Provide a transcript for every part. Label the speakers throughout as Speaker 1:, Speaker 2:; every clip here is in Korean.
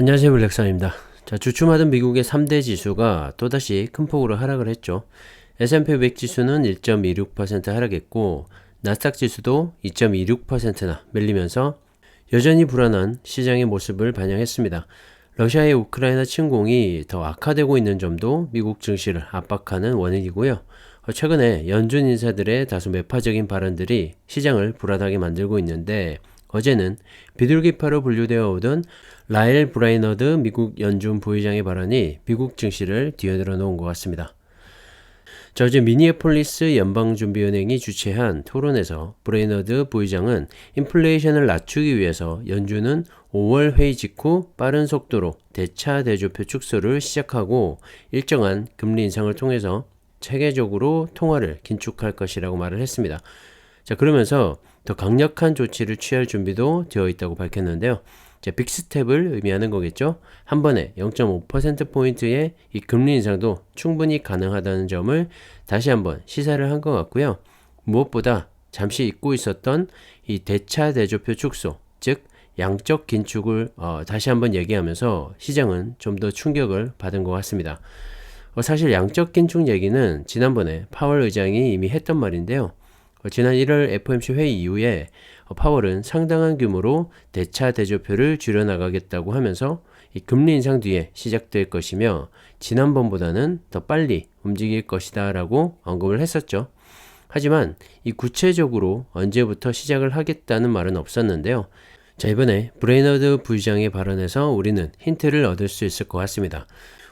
Speaker 1: 안녕하세요, 블랙선입니다. 주춤하던 미국의 3대 지수가 또다시 큰 폭으로 하락을 했죠. S&P 500 지수는 1.26% 하락했고 나스닥 지수도 2.26%나 밀리면서 여전히 불안한 시장의 모습을 반영했습니다. 러시아의 우크라이나 침공이 더 악화되고 있는 점도 미국 증시를 압박하는 원인이고요. 최근에 연준 인사들의 다소 매파적인 발언들이 시장을 불안하게 만들고 있는데, 어제는 비둘기파로 분류되어 오던 라엘 브라이너드 미국 연준 부의장의 발언이 미국 증시를 뒤흔들어 놓은 것 같습니다. 어제 미니애폴리스 연방준비은행이 주최한 토론에서 브레이너드 부의장은 인플레이션을 낮추기 위해서 연준은 5월 회의 직후 빠른 속도로 대차 대조표 축소를 시작하고 일정한 금리 인상을 통해서 체계적으로 통화를 긴축할 것이라고 말을 했습니다. 그러면서 더 강력한 조치를 취할 준비도 되어 있다고 밝혔는데요. 빅스텝을 의미하는 거겠죠. 한 번에 0.5%포인트의 이 금리 인상도 충분히 가능하다는 점을 다시 한번 시사를 한 것 같고요. 무엇보다 잠시 잊고 있었던 이 대차 대조표 축소, 즉 양적 긴축을 다시 한번 얘기하면서 시장은 좀 더 충격을 받은 것 같습니다. 사실 양적 긴축 얘기는 지난번에 파월 의장이 이미 했던 말인데요. 지난 1월 FOMC 회의 이후에 파월은 상당한 규모로 대차 대조표를 줄여나가겠다고 하면서 이 금리 인상 뒤에 시작될 것이며 지난번보다는 더 빨리 움직일 것이다 라고 언급을 했었죠. 하지만 이 구체적으로 언제부터 시작을 하겠다는 말은 없었는데요. 이번에 브레이너드 부의장의 발언에서 우리는 힌트를 얻을 수 있을 것 같습니다.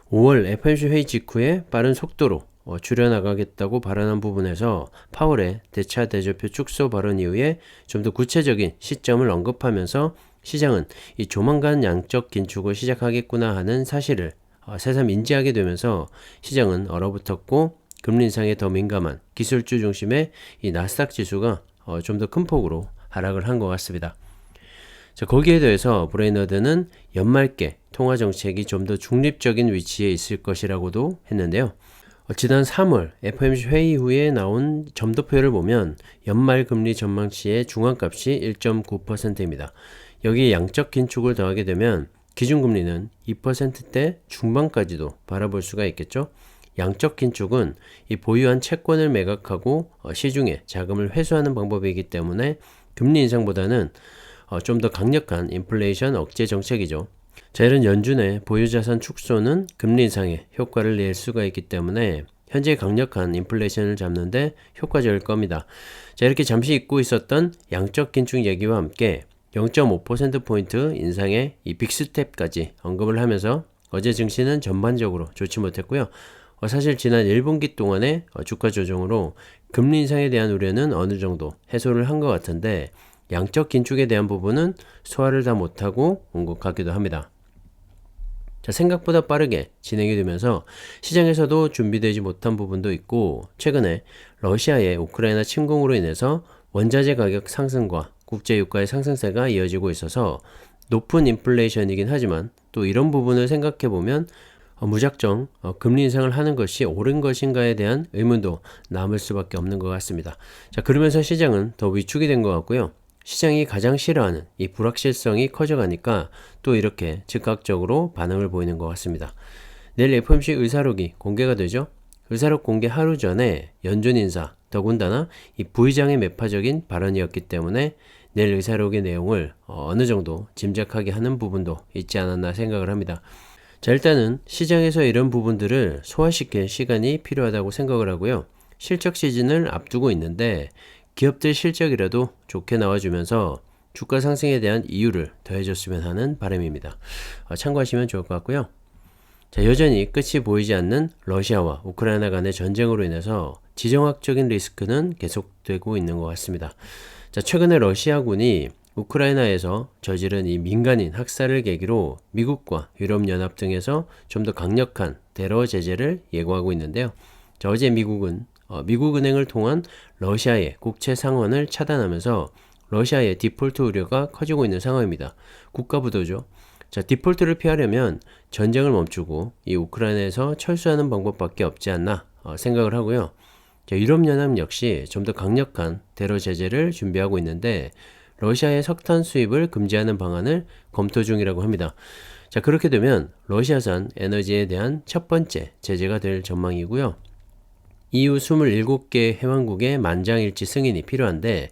Speaker 1: 5월 FOMC 회의 직후에 빠른 속도로 줄여나가겠다고 발언한 부분에서 파월의 대차 대조표 축소 발언 이후에 좀 더 구체적인 시점을 언급하면서 시장은 이 조만간 양적 긴축을 시작하겠구나 하는 사실을 새삼 인지하게 되면서 시장은 얼어붙었고 금리 인상에 더 민감한 기술주 중심의 이 나스닥 지수가 좀 더 큰 폭으로 하락을 한 것 같습니다. 거기에 대해서 브레이너드는 연말께 통화 정책이 좀 더 중립적인 위치에 있을 것이라고도 했는데요. 지난 3월 FOMC 회의 후에 나온 점도표를 보면 연말 금리 전망치의 중앙값이 1.9%입니다. 여기에 양적 긴축을 더하게 되면 기준금리는 2%대 중반까지도 바라볼 수가 있겠죠. 양적 긴축은 이 보유한 채권을 매각하고 시중에 자금을 회수하는 방법이기 때문에 금리 인상보다는 좀 더 강력한 인플레이션 억제 정책이죠. 이런 연준의 보유자산 축소는 금리 인상에 효과를 낼 수가 있기 때문에 현재 강력한 인플레이션을 잡는데 효과적일 겁니다. 이렇게 잠시 잊고 있었던 양적 긴축 얘기와 함께 0.5%포인트 인상의 이 빅스텝까지 언급을 하면서 어제 증시는 전반적으로 좋지 못했고요. 사실 지난 1분기 동안의 주가 조정으로 금리 인상에 대한 우려는 어느 정도 해소를 한 것 같은데 양적 긴축에 대한 부분은 소화를 다 못하고 온 것 같기도 합니다. 생각보다 빠르게 진행이 되면서 시장에서도 준비되지 못한 부분도 있고, 최근에 러시아의 우크라이나 침공으로 인해서 원자재 가격 상승과 국제유가의 상승세가 이어지고 있어서 높은 인플레이션이긴 하지만 또 이런 부분을 생각해보면 무작정 금리 인상을 하는 것이 옳은 것인가에 대한 의문도 남을 수밖에 없는 것 같습니다. 그러면서 시장은 더 위축이 된 것 같고요. 시장이 가장 싫어하는 이 불확실성이 커져가니까 또 이렇게 즉각적으로 반응을 보이는 것 같습니다. 내일 FOMC 의사록이 공개가 되죠. 의사록 공개 하루 전에 연준 인사, 더군다나 이 부의장의 매파적인 발언이었기 때문에 내일 의사록의 내용을 어느 정도 짐작하게 하는 부분도 있지 않았나 생각을 합니다. 일단은 시장에서 이런 부분들을 소화시킬 시간이 필요하다고 생각을 하고요. 실적 시즌을 앞두고 있는데 기업들 실적이라도 좋게 나와주면서 주가 상승에 대한 이유를 더해줬으면 하는 바람입니다. 참고하시면 좋을 것 같고요. 여전히 끝이 보이지 않는 러시아와 우크라이나 간의 전쟁으로 인해서 지정학적인 리스크는 계속되고 있는 것 같습니다. 최근에 러시아군이 우크라이나에서 저지른 이 민간인 학살을 계기로 미국과 유럽연합 등에서 좀 더 강력한 테러 제재를 예고하고 있는데요. 어제 미국은 미국은행을 통한 러시아의 국채 상환을 차단하면서 러시아의 디폴트 우려가 커지고 있는 상황입니다. 국가부도죠. 디폴트를 피하려면 전쟁을 멈추고 이 우크라이나에서 철수하는 방법밖에 없지 않나 생각을 하고요. 유럽연합 역시 좀 더 강력한 테러 제재를 준비하고 있는데 러시아의 석탄 수입을 금지하는 방안을 검토 중이라고 합니다. 자, 그렇게 되면 러시아산 에너지에 대한 첫 번째 제재가 될 전망이고요. EU 27개 회원국의 만장일치 승인이 필요한데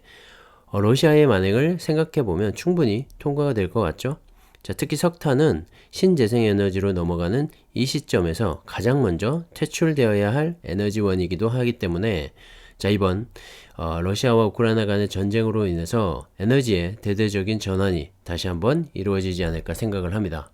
Speaker 1: 러시아의 만행을 생각해보면 충분히 통과가 될 것 같죠? 자, 특히 석탄은 신재생에너지로 넘어가는 이 시점에서 가장 먼저 퇴출되어야 할 에너지원이기도 하기 때문에 자, 이번 러시아와 우크라이나 간의 전쟁으로 인해서 에너지의 대대적인 전환이 다시 한번 이루어지지 않을까 생각을 합니다.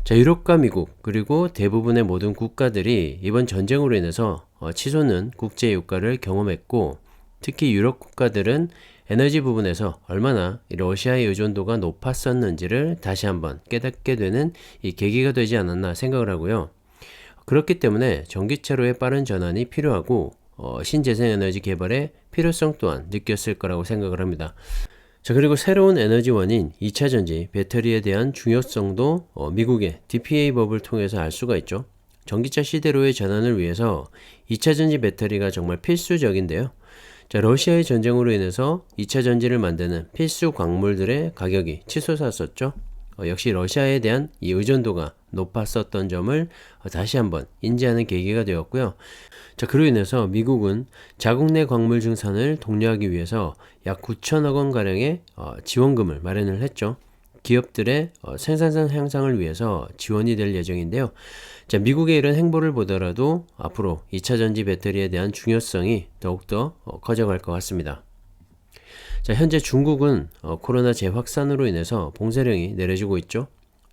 Speaker 1: 자, 유럽과 미국 그리고 대부분의 모든 국가들이 이번 전쟁으로 인해서 치솟는 국제 유가를 경험했고 특히 유럽 국가들은 에너지 부분에서 얼마나 러시아의 의존도가 높았었는지를 다시 한번 깨닫게 되는 이 계기가 되지 않았나 생각을 하고요. 그렇기 때문에 전기차로의 빠른 전환이 필요하고 신재생에너지 개발의 필요성 또한 느꼈을 거라고 생각을 합니다. 자, 그리고 새로운 에너지원인 2차전지 배터리에 대한 중요성도 미국의 DPA 법을 통해서 알 수가 있죠. 전기차 시대로의 전환을 위해서 2차전지 배터리가 정말 필수적인데요. 자, 러시아의 전쟁으로 인해서 2차전지를 만드는 필수 광물들의 가격이 치솟았었죠. 역시 러시아에 대한 이 의존도가 높았었던 점을 다시 한번 인지하는 계기가 되었고요. 자, 그로 인해서 미국은 자국 내 광물 증산을 독려하기 위해서 약 9천억 원 가량의 지원금을 마련을 했죠. 기업들의 생산성 향상을 위해서 지원이 될 예정인데요. 자, 미국의 이런 행보를 보더라도 앞으로 2차전지 배터리에 대한 중요성이 더욱더 커져갈 것 같습니다. 자, 현재 중국은 코로나 재확산으로 인해서 봉쇄령이 내려지고 있죠.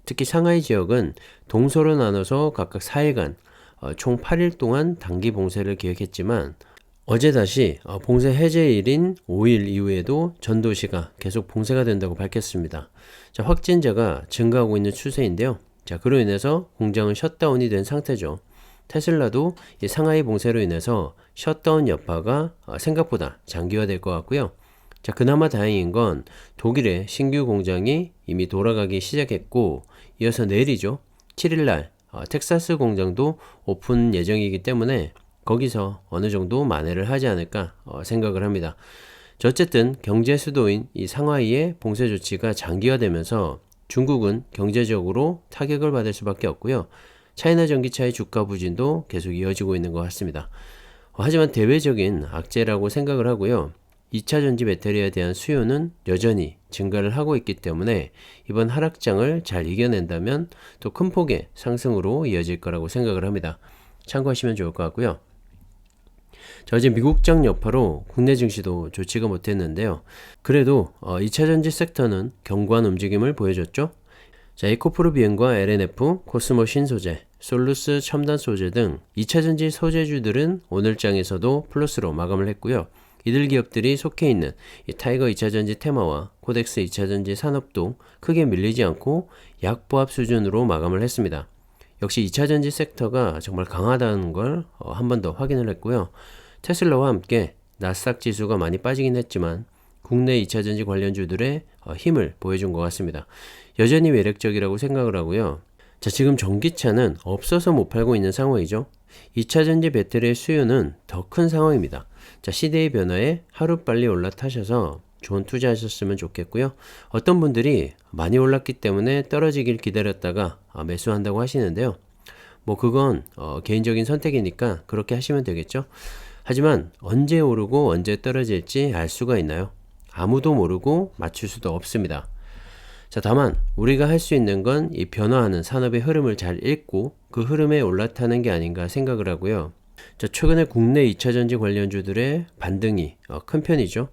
Speaker 1: 특히 상하이 지역은 동서로 나눠서 각각 4일간 총 8일 동안 단기 봉쇄를 기획했지만 어제 다시 봉쇄 해제일인 5일 이후에도 전 도시가 계속 봉쇄가 된다고 밝혔습니다. 자, 확진자가 증가하고 있는 추세인데요. 자, 그로 인해서 공장은 셧다운이 된 상태죠. 테슬라도 이 상하이 봉쇄로 인해서 셧다운 여파가 생각보다 장기화될 것 같고요. 자, 그나마 다행인 건 독일의 신규 공장이 이미 돌아가기 시작했고 이어서 내일이죠. 7일날 텍사스 공장도 오픈 예정이기 때문에 거기서 어느 정도 만회를 하지 않을까 생각을 합니다. 자, 어쨌든 경제 수도인 이 상하이의 봉쇄 조치가 장기화되면서 중국은 경제적으로 타격을 받을 수밖에 없고요. 차이나 전기차의 주가 부진도 계속 이어지고 있는 것 같습니다. 하지만 대외적인 악재라고 생각을 하고요. 2차전지 배터리에 대한 수요는 여전히 증가를 하고 있기 때문에 이번 하락장을 잘 이겨낸다면 또 큰 폭의 상승으로 이어질 거라고 생각을 합니다. 참고하시면 좋을 것 같고요. 자, 어제 미국장 여파로 국내 증시도 좋지가 못했는데요. 그래도 2차전지 섹터는 견고한 움직임을 보여줬죠. 자, 에코프로 비행과 LNF, 코스모 신소재, 솔루스 첨단 소재 등 2차전지 소재주들은 오늘장에서도 플러스로 마감을 했고요. 이들 기업들이 속해 있는 이 타이거 2차전지 테마와 코덱스 2차전지 산업도 크게 밀리지 않고 약보합 수준으로 마감을 했습니다. 역시 2차전지 섹터가 정말 강하다는 걸 한 번 더 확인을 했고요. 테슬라와 함께 나스닥 지수가 많이 빠지긴 했지만 국내 2차전지 관련주들의 힘을 보여준 것 같습니다. 여전히 매력적이라고 생각을 하고요. 자, 지금 전기차는 없어서 못 팔고 있는 상황이죠. 2차전지 배터리의 수요는 더 큰 상황입니다. 자, 시대의 변화에 하루빨리 올라타셔서 좋은 투자하셨으면 좋겠고요. 어떤 분들이 많이 올랐기 때문에 떨어지길 기다렸다가 매수한다고 하시는데요. 뭐 그건 개인적인 선택이니까 그렇게 하시면 되겠죠. 하지만 언제 오르고 언제 떨어질지 알 수가 있나요? 아무도 모르고 맞출 수도 없습니다. 자, 다만 우리가 할 수 있는 건 이 변화하는 산업의 흐름을 잘 읽고 그 흐름에 올라타는 게 아닌가 생각을 하고요. 자, 최근에 국내 2차전지 관련주들의 반등이 큰 편이죠.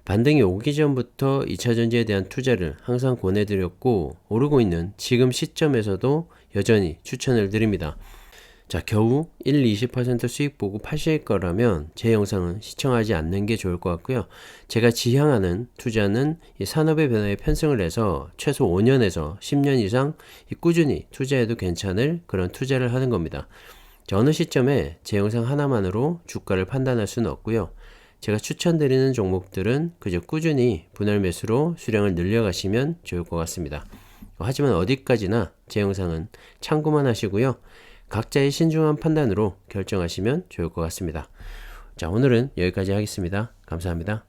Speaker 1: 반등이 오기 전부터 2차전지에 대한 투자를 항상 권해드렸고 오르고 있는 지금 시점에서도 여전히 추천을 드립니다. 자, 겨우 1-20% 수익 보고 파실 거라면 제 영상은 시청하지 않는 게 좋을 것 같고요. 제가 지향하는 투자는 이 산업의 변화에 편승을 해서 최소 5년에서 10년 이상 꾸준히 투자해도 괜찮을 그런 투자를 하는 겁니다. 자, 어느 시점에 제 영상 하나만으로 주가를 판단할 수는 없고요. 제가 추천드리는 종목들은 그저 꾸준히 분할 매수로 수량을 늘려가시면 좋을 것 같습니다. 하지만 어디까지나 제 영상은 참고만 하시고요. 각자의 신중한 판단으로 결정하시면 좋을 것 같습니다. 자, 오늘은 여기까지 하겠습니다. 감사합니다.